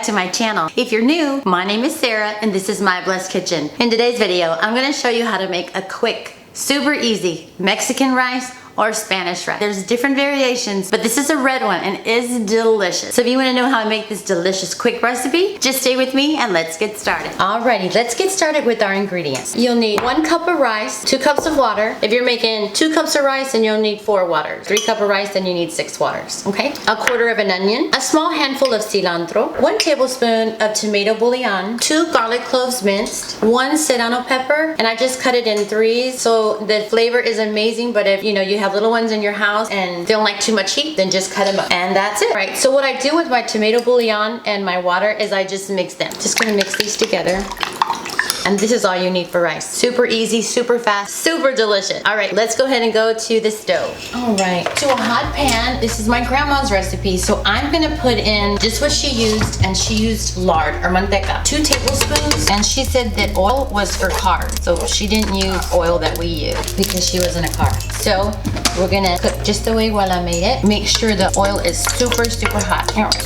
back to my channel. If you're new, my name is Sarah and this is My Blessed Kitchen. In today's video, I'm gonna show you how to make a quick, super easy Mexican rice or Spanish rice. There's different variations, but this is a red one and it's delicious. So if you wanna know how to make this delicious quick recipe, just stay with me and let's get started. Alrighty, let's get started with our ingredients. You'll need 1 cup of rice, 2 cups of water. If you're making 2 cups of rice, then you'll need 4 waters. 3 cups of rice, then you need 6 waters, okay? 1/4 of an onion, a small handful of cilantro, 1 tablespoon of tomato bouillon, 2 garlic cloves minced, 1 serrano pepper, and I just cut it in 3s, so the flavor is amazing, but if you have little ones in your house and don't like too much heat, then just cut them up. And that's it, right? So what I do with my tomato bouillon and my water is I just mix them. Just gonna mix these together. And this is all you need for rice. Super easy, super fast, super delicious. All right, let's go ahead and go to the stove. All right, to a hot pan. This is my grandma's recipe, so I'm gonna put in just what she used, and she used lard or manteca, 2 tablespoons, and she said that oil was for carbs, so she didn't use oil that we use because she wasn't a carb. So we're gonna cook just the way Wella made it. Make sure the oil is super, super hot. All right.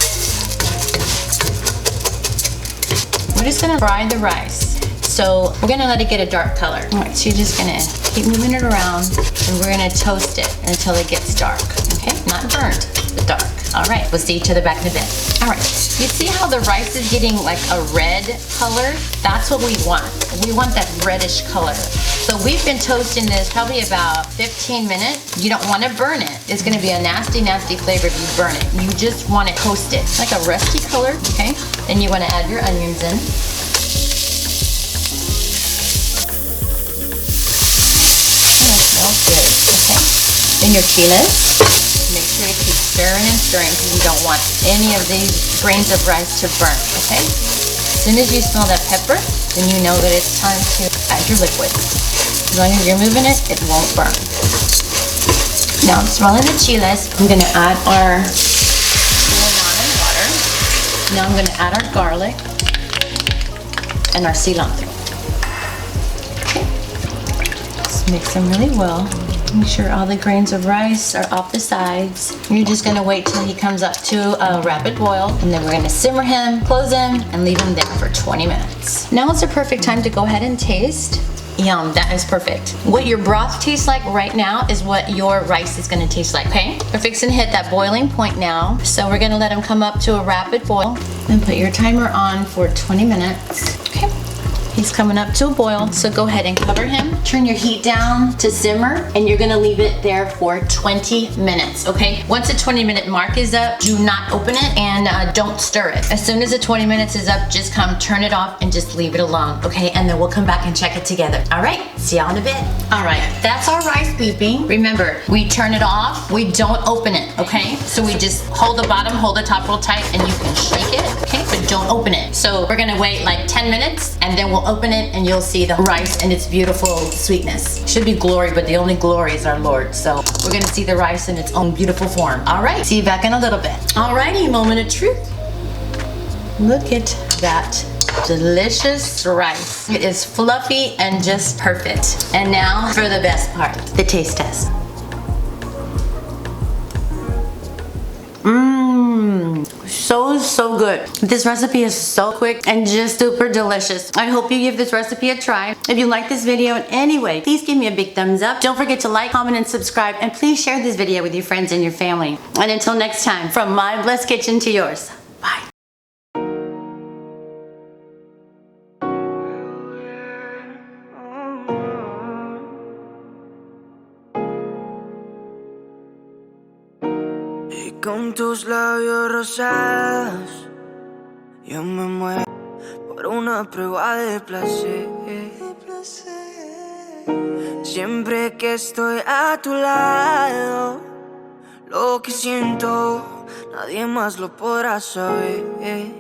We're just gonna fry the rice. So we're gonna let it get a dark color. All right, so you're just gonna keep moving it around and we're gonna toast it until it gets dark, okay? Not burnt, but dark. All right, we'll see each other back in a bit. All right, you see how the rice is getting like a red color? That's what we want. We want that reddish color. So we've been toasting this probably about 15 minutes. You don't wanna burn it. It's gonna be a nasty, nasty flavor if you burn it. You just wanna toast it, like a rusty color, okay? Then you wanna add your onions in. Good, okay? Then your chiles. Make sure you keep stirring and stirring because you don't want any of these grains of rice to burn, okay? As soon as you smell that pepper, then you know that it's time to add your liquid. As long as you're moving it, it won't burn. Now I'm smelling the chiles. I'm gonna add our bouillon and water. Now I'm gonna add our garlic and our cilantro. Mix them really well. Make sure all the grains of rice are off the sides. You're just gonna wait till he comes up to a rapid boil, and then we're gonna simmer him, close him, and leave him there for 20 minutes. Now is the perfect time to go ahead and taste. Yum, that is perfect. What your broth tastes like right now is what your rice is gonna taste like, okay? We're fixing to hit that boiling point now. So we're gonna let him come up to a rapid boil and put your timer on for 20 minutes, okay? He's coming up to a boil, so go ahead and cover him. Turn your heat down to simmer, and you're gonna leave it there for 20 minutes, okay? Once the 20-minute mark is up, do not open it and don't stir it. As soon as the 20 minutes is up, just come turn it off and just leave it alone, okay? And then we'll come back and check it together. All right, see y'all in a bit. All right, that's our rice beeping. Remember, we turn it off, we don't open it, okay? So we just hold the bottom, hold the top real tight, and you can shake it, okay? But don't open it. So we're gonna wait like 10 minutes, and then we'll open it and you'll see the rice and its beautiful sweetness. Should be glory, but the only glory is our Lord. So we're gonna see the rice in its own beautiful form. All right, see you back in a little bit. Alrighty, moment of truth. Look at that delicious rice. It is fluffy and just perfect. And now for the best part, the taste test. So good. This recipe is so quick and just super delicious. I hope you give this recipe a try. If you like this video in any way, please give me a big thumbs up. Don't forget to like, comment, and subscribe, and please share this video with your friends and your family. And until next time, from my blessed kitchen to yours, bye. Con tus labios rosados, yo me muero por una prueba de placer. Siempre que estoy a tu lado, lo que siento nadie más lo podrá saber.